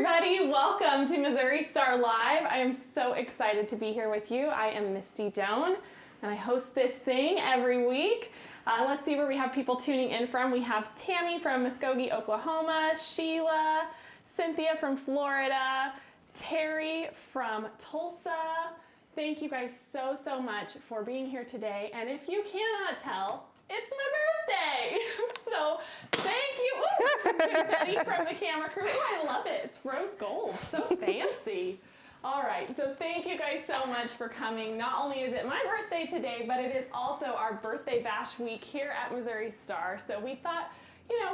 everybody, welcome to Missouri Star Live. I am so excited to be here with you. I am Misty Doan, and I host this thing every week. Let's see where we have people tuning in from. We have Tammy from Muskogee, Oklahoma, Sheila, Cynthia from Florida, Terry from Tulsa. Thank you guys so much for being here today. And if you cannot tell, it's my birthday. So thank you. Ooh, confetti from the camera crew. Ooh, I love it. It's rose gold. So fancy. All right. So thank you guys so much for coming. Not only is it my birthday today, but it is also our birthday bash week here at Missouri Star. So we thought,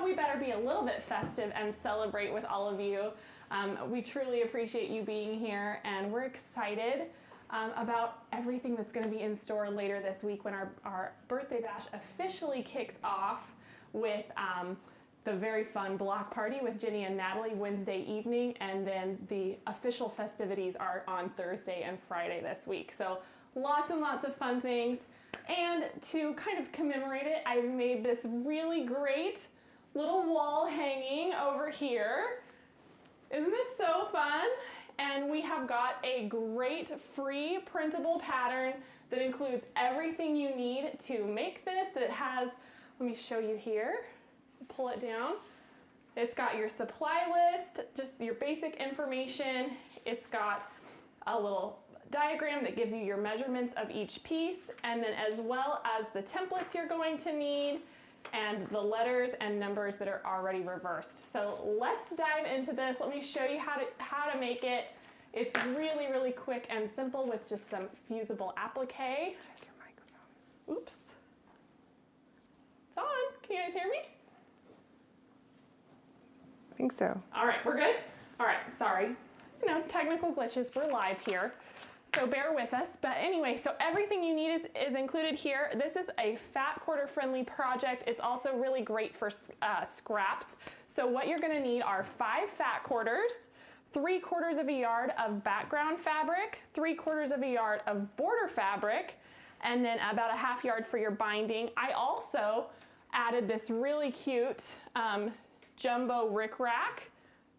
we better be a little bit festive and celebrate with all of you. We truly appreciate you being here, and we're excited about everything that's going to be in store later this week when our birthday bash officially kicks off with the very fun block party with Ginny and Natalie Wednesday evening, and then the official festivities are on Thursday and Friday this week. So lots and lots of fun things. And to kind of commemorate it, I've made this really great little wall hanging over here. Isn't this so fun? And we have got a great free printable pattern that includes everything you need to make this. That has, let me show you here, pull it down. It's got your supply list, just your basic information. It's got a little diagram that gives you your measurements of each piece, and then as well as the templates you're going to need, and the letters and numbers that are already reversed. So let's dive into this. Let me show you how to make it. It's really quick and simple with just some fusible applique. Check your microphone. Oops. It's on. Can you guys hear me? I think so. All right, we're good? All right, sorry. Technical glitches. We're live here. So bear with us. But anyway, so everything you need is included here. This is a fat quarter friendly project. It's also really great for scraps. So what you're gonna need are 5 fat quarters, 3/4 of a yard of background fabric, 3/4 of a yard of border fabric, and then about a 1/2 yard for your binding. I also added this really cute jumbo rickrack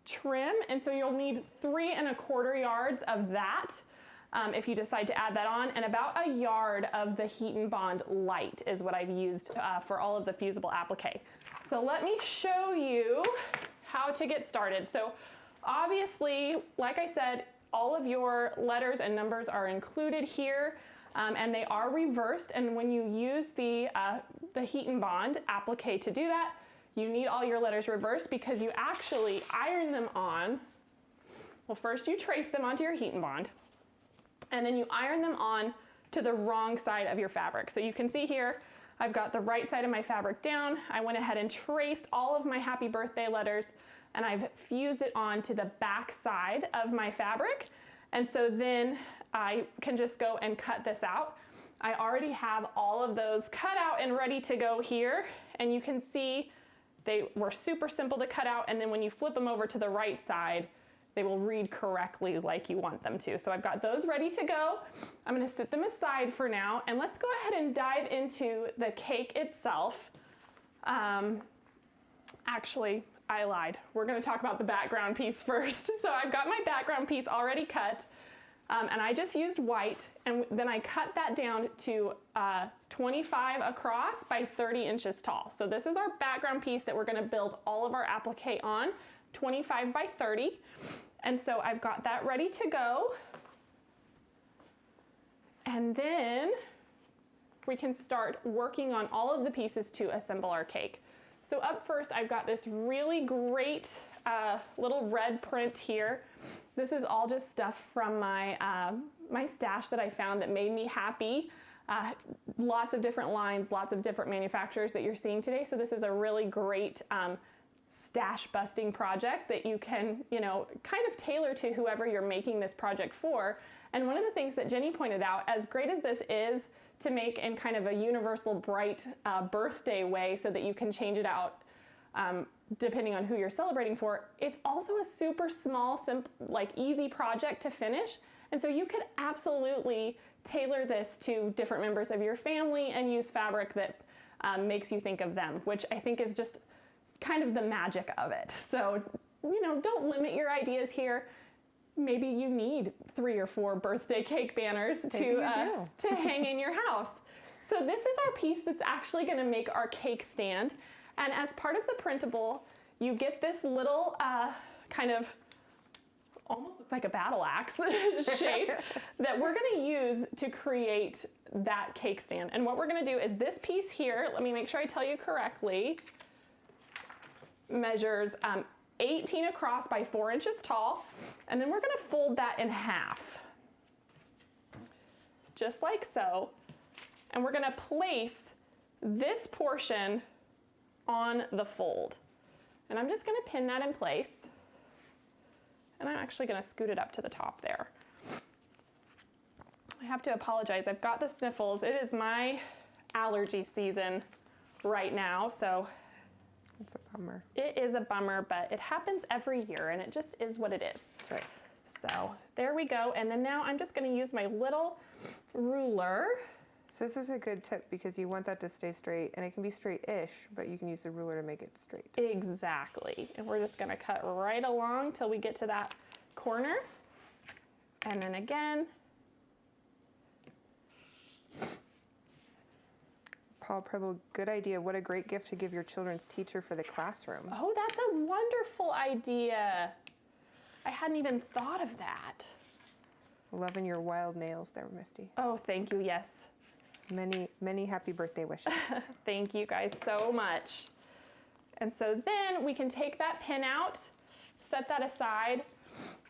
trim, and so you'll need 3 1/4 yards of that. If you decide to add that on, and about a yard of the Heat and Bond light is what I've used for all of the fusible applique. So let me show you how to get started. So obviously, like I said, all of your letters and numbers are included here, and they are reversed. And when you use the Heat and Bond applique to do that, you need all your letters reversed because you actually iron them on. Well, first you trace them onto your Heat and Bond, and then you iron them on to the wrong side of your fabric. So you can see here, I've got the right side of my fabric down. I went ahead and traced all of my happy birthday letters, and I've fused it on to the back side of my fabric. And so then I can just go and cut this out. I already have all of those cut out and ready to go here. And you can see they were super simple to cut out. And then when you flip them over to the right side, they will read correctly like you want them to. So I've got those ready to go. I'm gonna set them aside for now, and let's go ahead and dive into the cake itself. Actually, I lied. We're gonna talk about the background piece first. So I've got my background piece already cut, and I just used white, and then I cut that down to 25 across by 30 inches tall. So this is our background piece that we're gonna build all of our applique on, 25 by 30. And so I've got that ready to go. And then we can start working on all of the pieces to assemble our cake. So up first, I've got this really great little red print here. This is all just stuff from my, my stash that I found that made me happy. Lots of different lines, lots of different manufacturers that you're seeing today. So this is a really great stash busting project that you can, kind of tailor to whoever you're making this project for. And one of the things that Jenny pointed out, as great as this is to make in kind of a universal bright birthday way so that you can change it out depending on who you're celebrating for, it's also a super small, simple, easy project to finish. And so you could absolutely tailor this to different members of your family and use fabric that makes you think of them, which I think is just kind of the magic of it. So don't limit your ideas here. Maybe you need 3 or 4 birthday cake banners to hang in your house. So this is our piece that's actually going to make our cake stand. And as part of the printable, you get this little kind of almost looks like a battle axe shape that we're going to use to create that cake stand. And what we're going to do is this piece here, let me make sure I tell you correctly, measures 18 across by 4 inches tall. And then we're going to fold that in half, just like so. And we're going to place this portion on the fold. And I'm just going to pin that in place. And I'm actually going to scoot it up to the top there. I have to apologize. I've got the sniffles. It is my allergy season right now, so it's a bummer. It is a bummer, but it happens every year, and it just is what it is. That's right. So there we go. And then now I'm just going to use my little ruler. So this is a good tip because you want that to stay straight, and it can be straight-ish, but you can use the ruler to make it straight. Exactly. And we're just going to cut right along till we get to that corner. And then again. Paul Printable, good idea. What a great gift to give your children's teacher for the classroom. Oh, that's a wonderful idea. I hadn't even thought of that. Loving your wild nails there, Misty. Oh, thank you. Yes. Many, many happy birthday wishes. Thank you guys so much. And so then we can take that pin out, set that aside,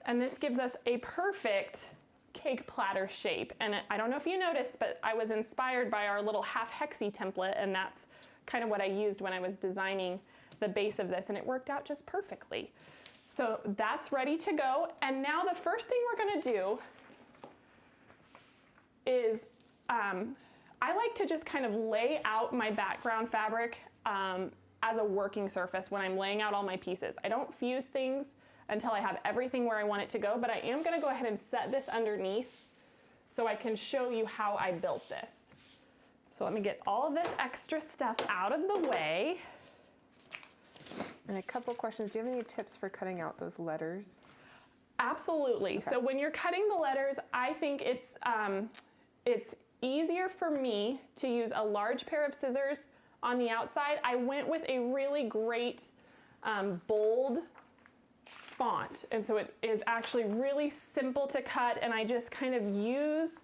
and this gives us a perfect cake platter shape. And I don't know if you noticed, but I was inspired by our little half hexie template, and that's kind of what I used when I was designing the base of this, and it worked out just perfectly. So that's ready to go. And now the first thing we're gonna do is, I like to just kind of lay out my background fabric as a working surface when I'm laying out all my pieces. I don't fuse things until I have everything where I want it to go, but I am gonna go ahead and set this underneath so I can show you how I built this. So let me get all of this extra stuff out of the way. And a couple questions. Do you have any tips for cutting out those letters? Absolutely. Okay. So when you're cutting the letters, I think it's easier for me to use a large pair of scissors on the outside. I went with a really great bold font, and so it is actually really simple to cut, and I just kind of use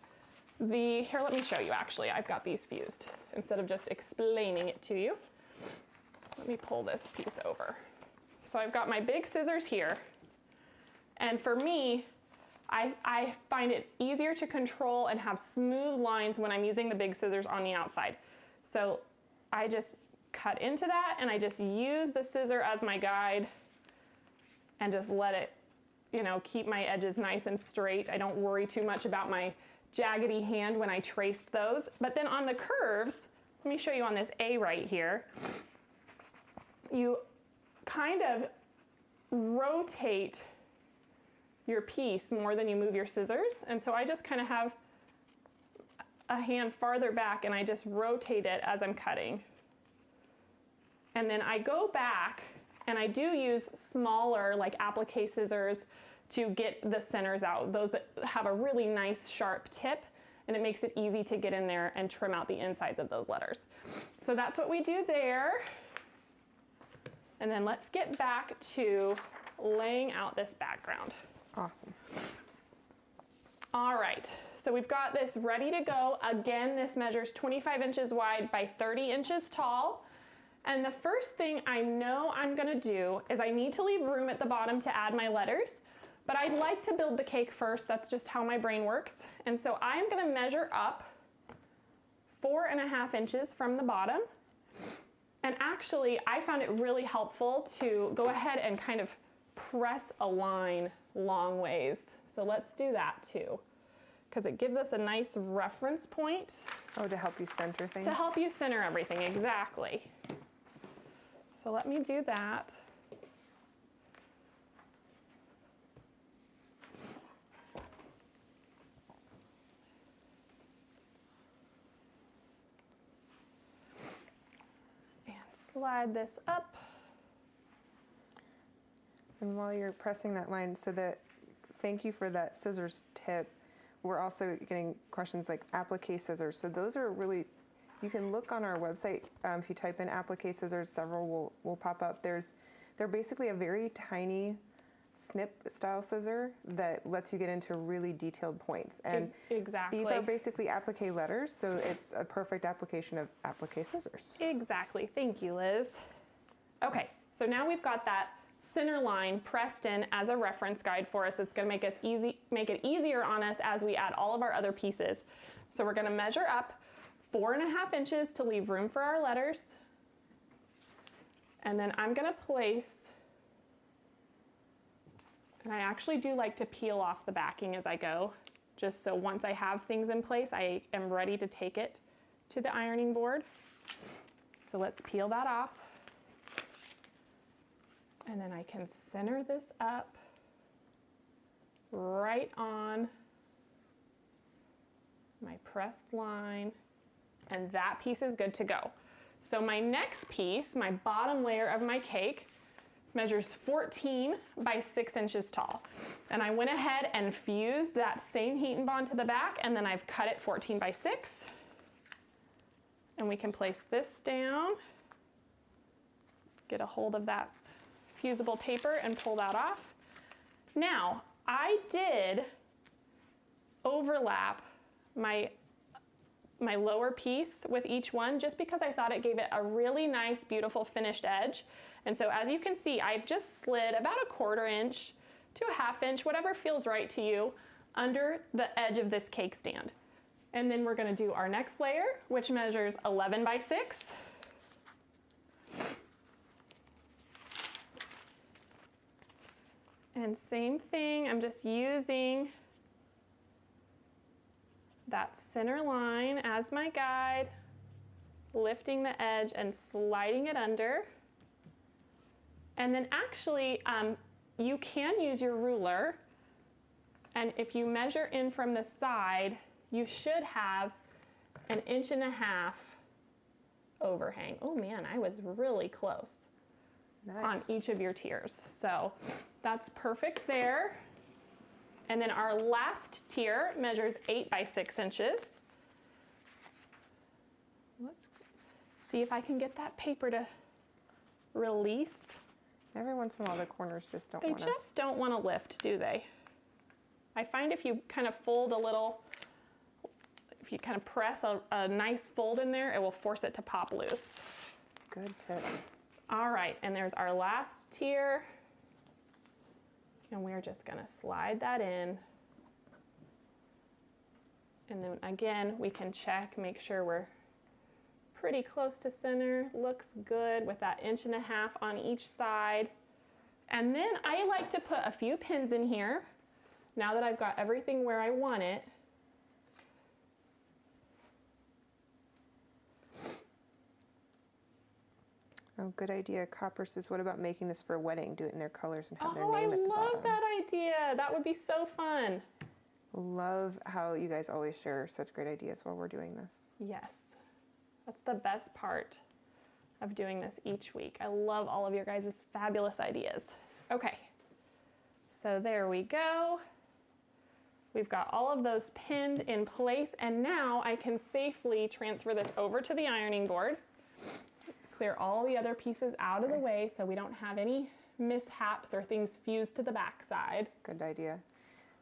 here, let me show you actually. I've got these fused instead of just explaining it to you. Let me pull this piece over. So I've got my big scissors here, and for me, I find it easier to control and have smooth lines when I'm using the big scissors on the outside. So I just cut into that, and I just use the scissor as my guide and just let it, keep my edges nice and straight. I don't worry too much about my jaggedy hand when I traced those. But then on the curves, let me show you on this A right here, you kind of rotate your piece more than you move your scissors. And so I just kind of have a hand farther back, and I just rotate it as I'm cutting. And then I go back, and I do use smaller, like applique scissors, to get the centers out, those that have a really nice sharp tip, and it makes it easy to get in there and trim out the insides of those letters. So that's what we do there. And then let's get back to laying out this background. Awesome. All right, so we've got this ready to go. Again, this measures 25 inches wide by 30 inches tall. And the first thing I know I'm gonna do is I need to leave room at the bottom to add my letters, but I'd like to build the cake first. That's just how my brain works. And so I'm gonna measure up 4.5 inches from the bottom. And actually, I found it really helpful to go ahead and kind of press a line long ways. So let's do that too, because it gives us a nice reference point. Oh, to help you center things? To help you center everything, exactly. So let me do that. And slide this up. And while you're pressing that line, thank you for that scissors tip. We're also getting questions like applique scissors. So those are really, you can look on our website. If you type in applique scissors, several will pop up. They're basically a very tiny snip style scissor that lets you get into really detailed points. And exactly. These are basically applique letters, so it's a perfect application of applique scissors. Exactly. Thank you, Liz. Okay, so now we've got that center line pressed in as a reference guide for us. It's going to make it easier on us as we add all of our other pieces. So we're going to measure up 4.5 inches to leave room for our letters. And then I'm going to place, and I actually do like to peel off the backing as I go, just so once I have things in place, I am ready to take it to the ironing board. So let's peel that off. And then I can center this up right on my pressed line, and that piece is good to go. So my next piece, my bottom layer of my cake, measures 14 by 6 inches tall. And I went ahead and fused that same heat and bond to the back, and then I've cut it 14 by 6. And we can place this down, get a hold of that fusible paper and pull that off. Now, I did overlap my lower piece with each one just because I thought it gave it a really nice, beautiful finished edge. And so as you can see, I've just slid about 1/4 inch to 1/2 inch, whatever feels right to you, under the edge of this cake stand. And then we're gonna do our next layer, which measures 11 by 6. And same thing, I'm just using that center line as my guide, lifting the edge and sliding it under. And then actually, you can use your ruler, and if you measure in from the side, you should have 1.5 inches overhang. Oh man, I was really close. Nice. On each of your tiers. So that's perfect there. And then our last tier measures 8 by 6 inches. Let's see if I can get that paper to release. Every once in a while the corners just don't want to. They just don't want to lift, do they? I find if you kind of fold a little, if you kind of press a nice fold in there, it will force it to pop loose. Good tip. All right, and there's our last tier. And we're just gonna slide that in. And then again, we can check, make sure we're pretty close to center. Looks good with that 1.5 inches on each side. And then I like to put a few pins in here, now that I've got everything where I want it. Oh, good idea. Copper says, what about making this for a wedding? Do it in their colors and have their name at the bottom. Oh, I love that idea. That would be so fun. Love how you guys always share such great ideas while we're doing this. Yes. That's the best part of doing this each week. I love all of your guys' fabulous ideas. Okay. So there we go. We've got all of those pinned in place, and now I can safely transfer this over to the ironing board. Clear all the other pieces out of the way so we don't have any mishaps or things fused to the back side. Good idea.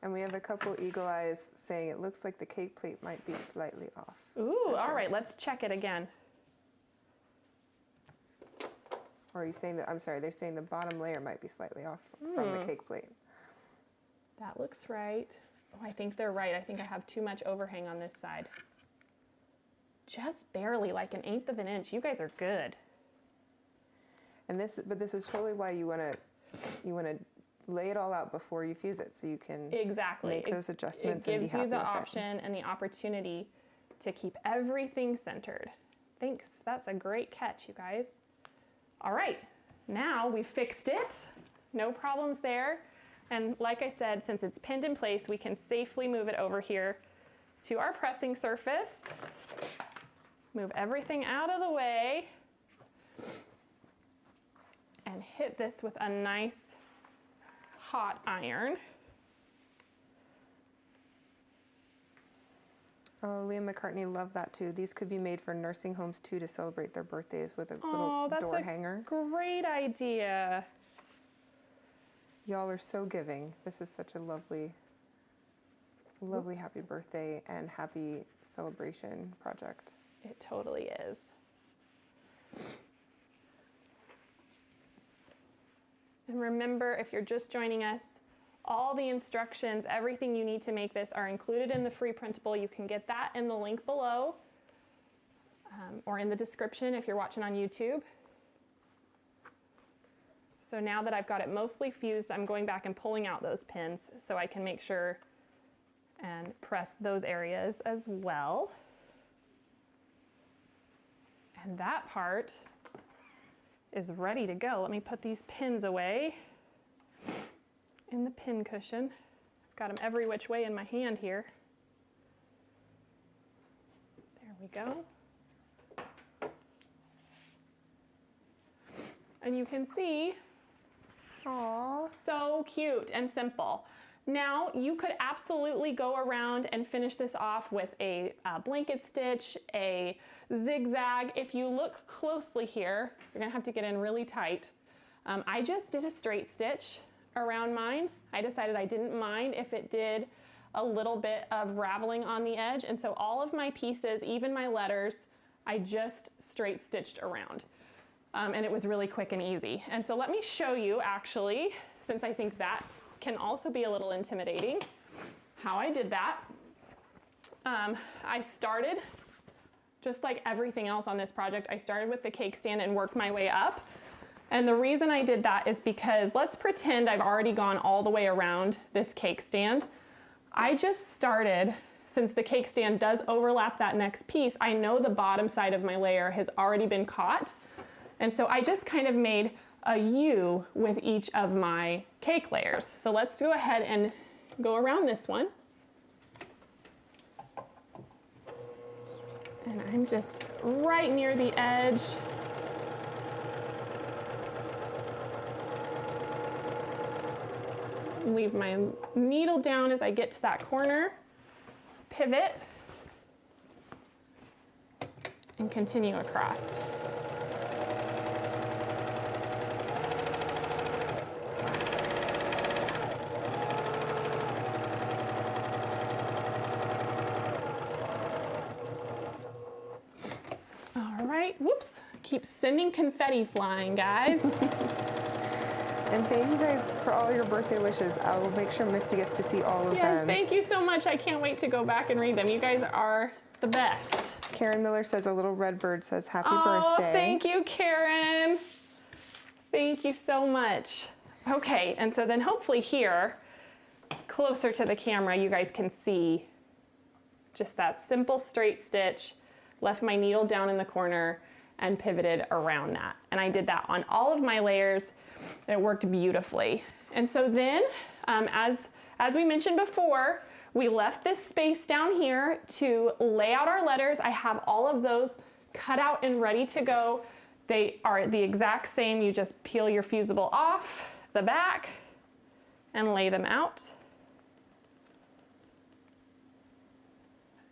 And we have a couple eagle eyes saying it looks like the cake plate might be slightly off. Ooh, center. All right, let's check it again. Or are you saying that, I'm sorry, they're saying the bottom layer might be slightly off from the cake plate. That looks right. Oh, I think they're right. I think I have too much overhang on this side. Just barely, like 1/8 inch. You guys are good. And this is totally why you want to lay it all out before you fuse it, so you can make those adjustments and be happy with it. It gives you the option and the opportunity to keep everything centered. Thanks. That's a great catch, you guys. All right, now we've fixed it. No problems there. And like I said, since it's pinned in place, we can safely move it over here to our pressing surface. Move everything out of the way and hit this with a nice hot iron. Oh, Liam McCartney loved that too. These could be made for nursing homes too to celebrate their birthdays with a Oh, little that's door a hanger. great idea. Y'all are so giving. This is such a lovely, lovely happy birthday and happy celebration project. It totally is. And remember, if you're just joining us, all the instructions, everything you need to make this are included in the free printable. You can get that in the link below or in the description if you're watching on YouTube. So now that I've got it mostly fused, I'm going back and pulling out those pins so I can make sure and press those areas as well. And that part is ready to go. Let me put these pins away in the pin cushion. I've got them every which way in my hand here. There we go. And you can see, Aww. so cute and simple. Now you could absolutely go around and finish this off with a blanket stitch, a zigzag. If you look closely here, you're gonna have to get in really tight. I just did a straight stitch around mine. I decided I didn't mind if it did a little bit of raveling on the edge. And so all of my pieces, even my letters, I just straight stitched around. And it was really quick and easy. And so let me show you actually, since I think that can also be a little intimidating, how I did that. I started, just like everything else on this project, I started with the cake stand and worked my way up. And the reason I did that is because let's pretend I've already gone all the way around this cake stand. I just started, since the cake stand does overlap that next piece, I know the bottom side of my layer has already been caught. And so I just kind of made a U with each of my cake layers. So let's go ahead and go around this one. And I'm just right near the edge. Leave my needle down as I get to that corner, pivot, and continue across. All right, whoops, keep sending confetti flying, guys. And thank you guys for all your birthday wishes. I will make sure Misty gets to see all of them. Thank you so much. I can't wait to go back and read them. You guys are the best. Karen Miller says a little red bird says happy Oh, birthday. thank you, Karen. Thank you so much. Okay, and so then hopefully here, closer to the camera, you guys can see just that simple straight stitch, left my needle down in the corner, and pivoted around that. And I did that on all of my layers. It worked beautifully. And so then, as we mentioned before, we left this space down here to lay out our letters. I have all of those cut out and ready to go. They are the exact same. You just peel your fusible off the back and lay them out.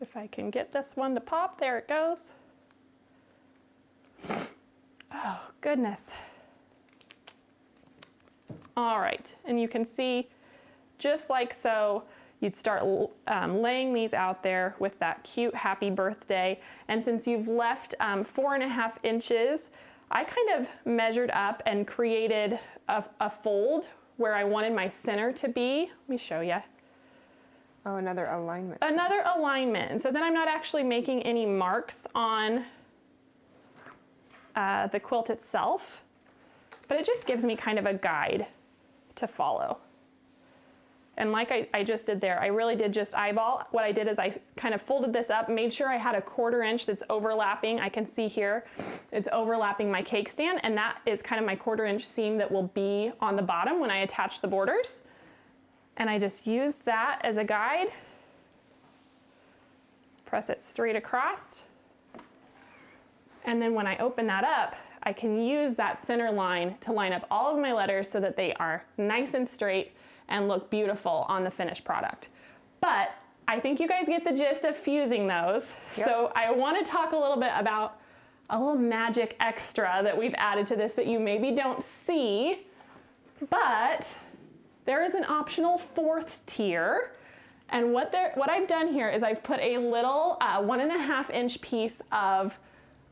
If I can get this one to pop, there it goes. Oh, goodness. All right, and you can see, just like so, you'd start laying these out there with that cute happy birthday. And since you've left 4.5 inches, I kind of measured up and created a fold where I wanted my center to be. Let me show you. Oh, another alignment. Another alignment. And so then I'm not actually making any marks on the quilt itself, but it just gives me kind of a guide to follow. And like I just did there, I really did just eyeball. What I did is I kind of folded this up, made sure I had a 1/4 inch that's overlapping. I can see here, it's overlapping my cake stand, and that is kind of my 1/4 inch seam that will be on the bottom when I attach the borders. And I just used that as a guide. Press it straight across. And then when I open that up, I can use that center line to line up all of my letters so that they are nice and straight and look beautiful on the finished product. But I think you guys get the gist of fusing those. Yep. So I want to talk a little bit about a little magic extra that we've added to this that you maybe don't see, but there is an optional fourth tier. And what I've done here is I've put a little 1.5 inch piece of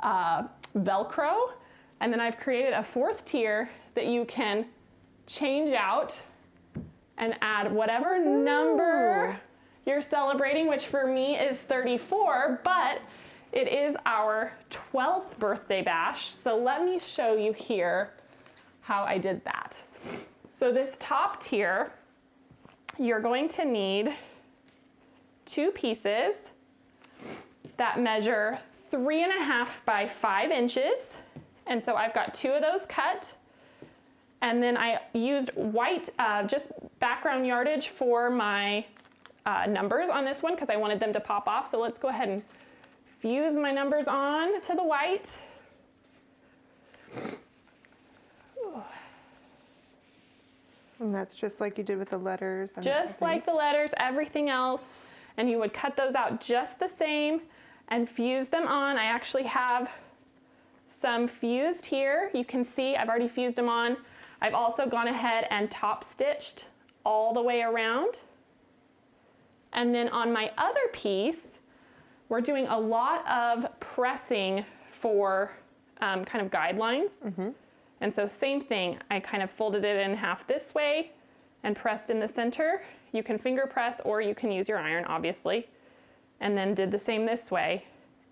Velcro, and then I've created a fourth tier that you can change out and add whatever number you're celebrating, which for me is 34, but it is our 12th birthday bash. So let me show you here how I did that. So this top tier, you're going to need 2 pieces that measure 3.5 by 5 inches. And so I've got 2 of those cut. And then I used white, just background yardage for my numbers on this one because I wanted them to pop off. So let's go ahead and fuse my numbers on to the white. And that's just like you did with the letters. And Just like the letters, everything else. And you would cut those out just the same and fuse them on. I actually have some fused here. You can see I've already fused them on. I've also gone ahead and top stitched all the way around. And then on my other piece, we're doing a lot of pressing for kind of guidelines. And so same thing, I kind of folded it in half this way and pressed in the center. You can finger press or you can use your iron, obviously. And then did the same this way.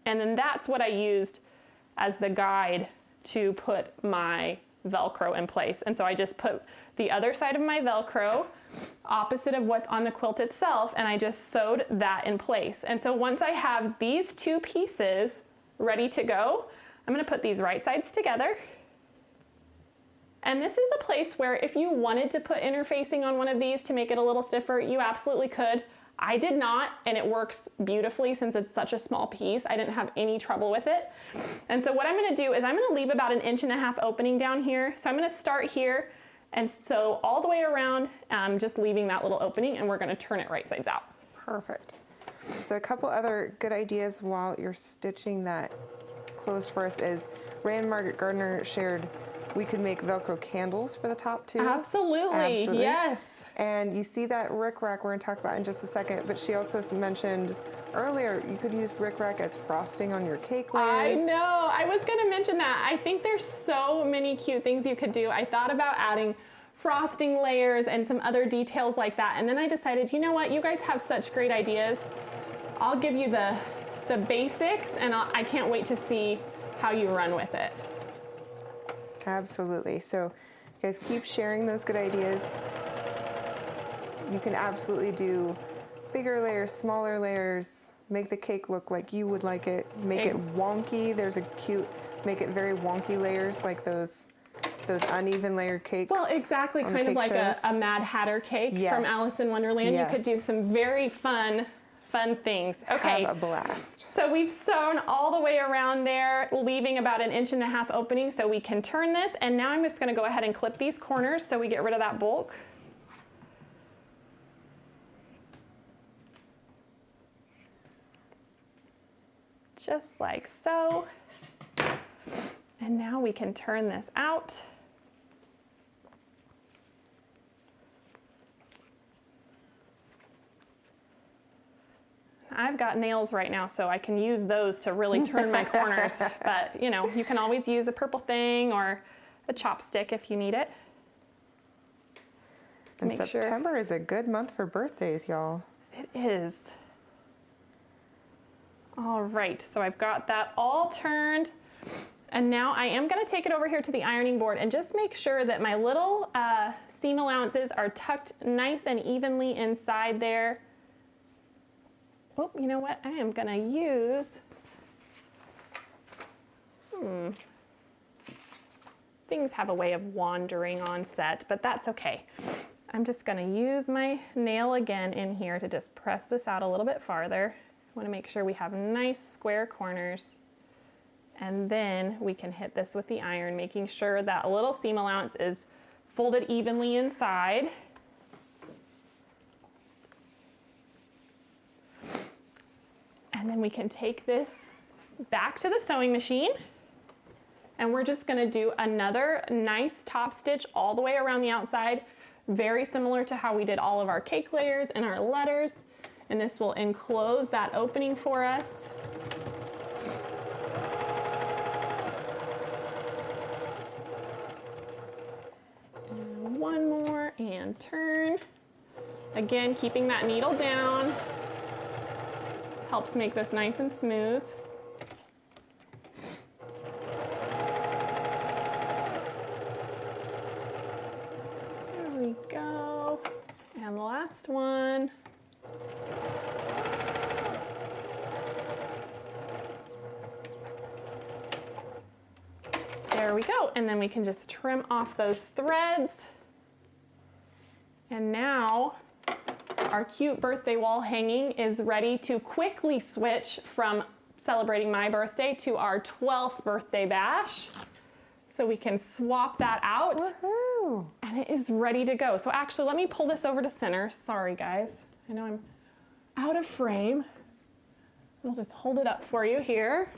And then that's what I used as the guide to put my Velcro in place. And so I just put the other side of my Velcro opposite of what's on the quilt itself, and I just sewed that in place. And so once I have these 2 pieces ready to go, I'm going to put these right sides together. And this is a place where if you wanted to put interfacing on one of these to make it a little stiffer, you absolutely could. I did not, and it works beautifully since it's such a small piece. I didn't have any trouble with it. And so what I'm going to do is I'm going to leave about 1.5 inches opening down here. So I'm going to start here and sew all the way around, just leaving that little opening, and we're going to turn it right sides out. Perfect. So a couple other good ideas while you're stitching that closed for us is Ray and Margaret Gardner shared we could make Velcro candles for the top too. Absolutely. Yes. And you see that rickrack we're going to talk about in just a second, but she also mentioned earlier you could use rickrack as frosting on your cake layers. I know. I was going to mention that. I think there's so many cute things you could do. I thought about adding frosting layers and some other details like that. And then I decided, you know what? You guys have such great ideas. I'll give you the basics, and I can't wait to see how you run with it. Absolutely. So guys, keep sharing those good ideas. You can absolutely do bigger layers, smaller layers, make the cake look like you would like it, make it wonky. There's a cute, make it very wonky layers like those uneven layer cakes. Well, exactly, kind of like a Mad Hatter cake from Alice in Wonderland. Yes. You could do some very fun things. Okay. Have a blast. So we've sewn all the way around there, leaving about 1.5 inches opening so we can turn this. And now I'm just going to go ahead and clip these corners so we get rid of that bulk. Just like so. And now we can turn this out. I've got nails right now, so I can use those to really turn my corners. But, you know, you can always use a purple thing or a chopstick if you need it. And September is a good month for birthdays, y'all. It is. All right, so I've got that all turned. And now I am going to take it over here to the ironing board and just make sure that my little seam allowances are tucked nice and evenly inside there. Oh, you know what? I am going to use, things have a way of wandering on set, but that's okay. I'm just going to use my nail again in here to just press this out a little bit farther. I want to make sure we have nice square corners. And then we can hit this with the iron, making sure that a little seam allowance is folded evenly inside. And then we can take this back to the sewing machine, and we're just gonna do another nice top stitch all the way around the outside, very similar to how we did all of our cake layers and our letters. And this will enclose that opening for us. And one more and turn. Again, keeping that needle down helps make this nice and smooth. There we go. And the last one. There we go. And then we can just trim off those threads. And now our cute birthday wall hanging is ready to quickly switch from celebrating my birthday to our 12th birthday bash. So we can swap that out. Woohoo! And it is ready to go. So actually, let me pull this over to center. Sorry, guys. I know I'm out of frame. We'll just hold it up for you here.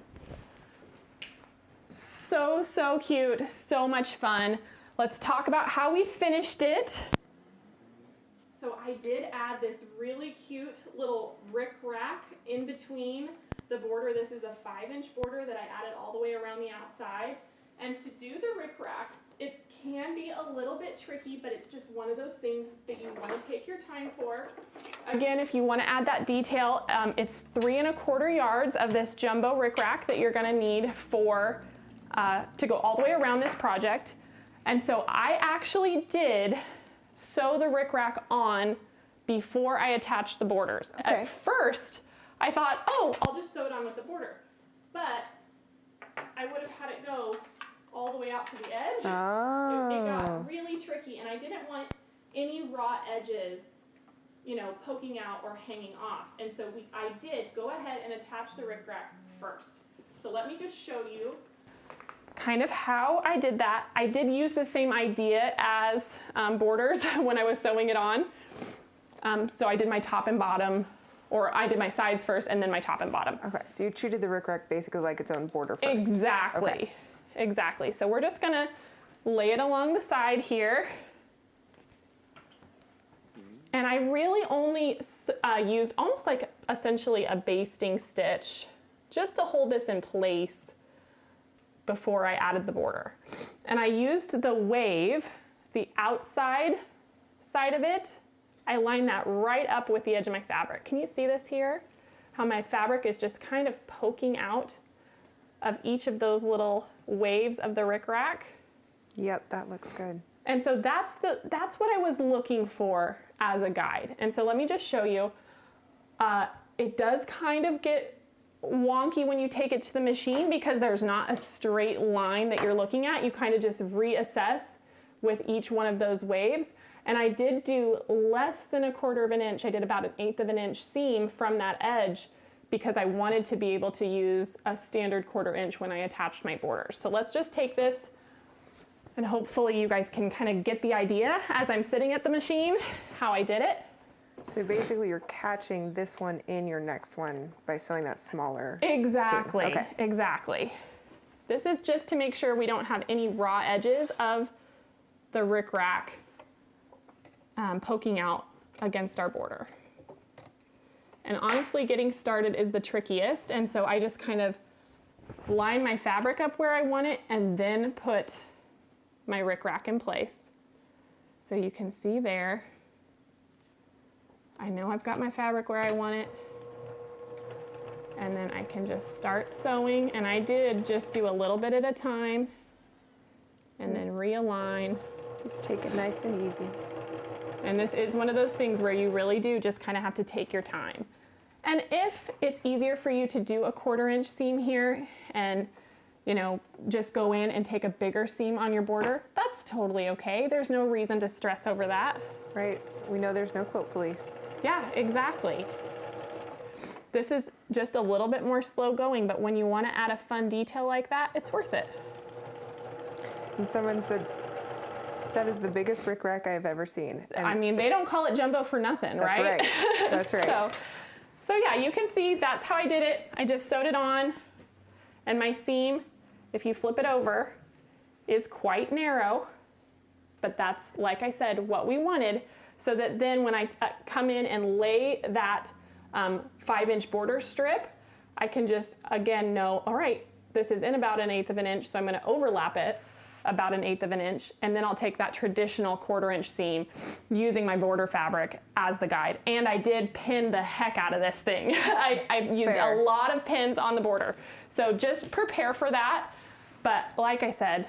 So, so cute. So much fun. Let's talk about how we finished it. So I did add this really cute little rick-rack in between the border. This is a 5-inch border that I added all the way around the outside. And to do the rick-rack, it can be a little bit tricky, but it's just one of those things that you want to take your time for. Again, if you want to add that detail, it's 3 1/4 yards of this jumbo rick-rack that you're going to need for to go all the way around this project. And so I actually did sew the rick-rack on before I attached the borders. Okay. At first, I thought, oh, I'll just sew it on with the border. But I would have had it go all the way out to the edge. Oh. It got really tricky, and I didn't want any raw edges, you know, poking out or hanging off. And so I did go ahead and attach the rick-rack first. So let me just show you kind of how I did that. I did use the same idea as borders when I was sewing it on. So I did my top and bottom, or I did my sides first and then my top and bottom. Okay, so you treated the rick-rack basically like its own border first. Exactly. Okay. Exactly. So we're just gonna lay it along the side here. And I really only used almost like essentially a basting stitch just to hold this in place before I added the border. And I used the wave, the outside side of it. I lined that right up with the edge of my fabric. Can you see this here? How my fabric is just kind of poking out of each of those little waves of the rick-rack. Yep, that looks good. And so that's what I was looking for as a guide. And so let me just show you. It does kind of get wonky when you take it to the machine because there's not a straight line that you're looking at. You kind of just reassess with each one of those waves. And I did do less than 1/4 inch. I did about 1/8 inch seam from that edge because I wanted to be able to use a standard 1/4 inch when I attached my borders. So let's just take this, and hopefully you guys can kind of get the idea as I'm sitting at the machine how I did it. So basically you're catching this one in your next one by sewing that smaller Exactly, seam. Okay. exactly. This is just to make sure we don't have any raw edges of the rick-rack poking out against our border. And honestly, getting started is the trickiest, and so I just kind of line my fabric up where I want it and then put my rick-rack in place. So you can see there, I know I've got my fabric where I want it, and then I can just start sewing, and I did just do a little bit at a time and then realign. Just take it nice and easy. And this is one of those things where you really do just kind of have to take your time. And if it's easier for you to do a 1/4 inch seam here and, you know, just go in and take a bigger seam on your border, that's totally okay. There's no reason to stress over that. Right, we know there's no quilt police. Yeah, exactly. this is just a little bit more slow going, but when you want to add a fun detail like that, it's worth it. And someone said, that is the biggest brick rack I've ever seen. And I mean, they don't call it jumbo for nothing, that's right? That's right. So yeah, you can see that's how I did it. I just sewed it on, and my seam, if you flip it over, is quite narrow, but that's, like I said, what we wanted, so that then when I come in and lay that 5-inch border strip, I can just, again, know, all right, this is in about 1/8 of an inch, so I'm gonna overlap it about 1/8 of an inch, and then I'll take that traditional 1/4 inch seam using my border fabric as the guide. And I did pin the heck out of this thing. I used Fair. a lot of pins on the border. So just prepare for that. But like I said,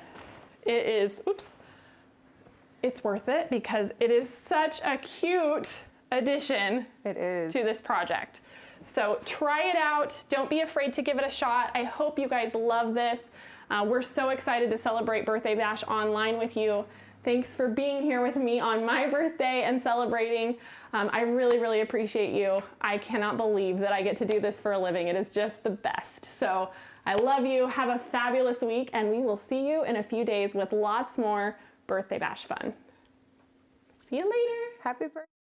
it is, oops, it's worth it because it is such a cute addition It is. to this project. So try it out. Don't be afraid to give it a shot. I hope you guys love this. We're so excited to celebrate Birthday Bash online with you. Thanks for being here with me on my birthday and celebrating. I really, really appreciate you. I cannot believe that I get to do this for a living. It is just the best. So I love you. Have a fabulous week, and we will see you in a few days with lots more Birthday Bash fun. See you later. Happy birthday.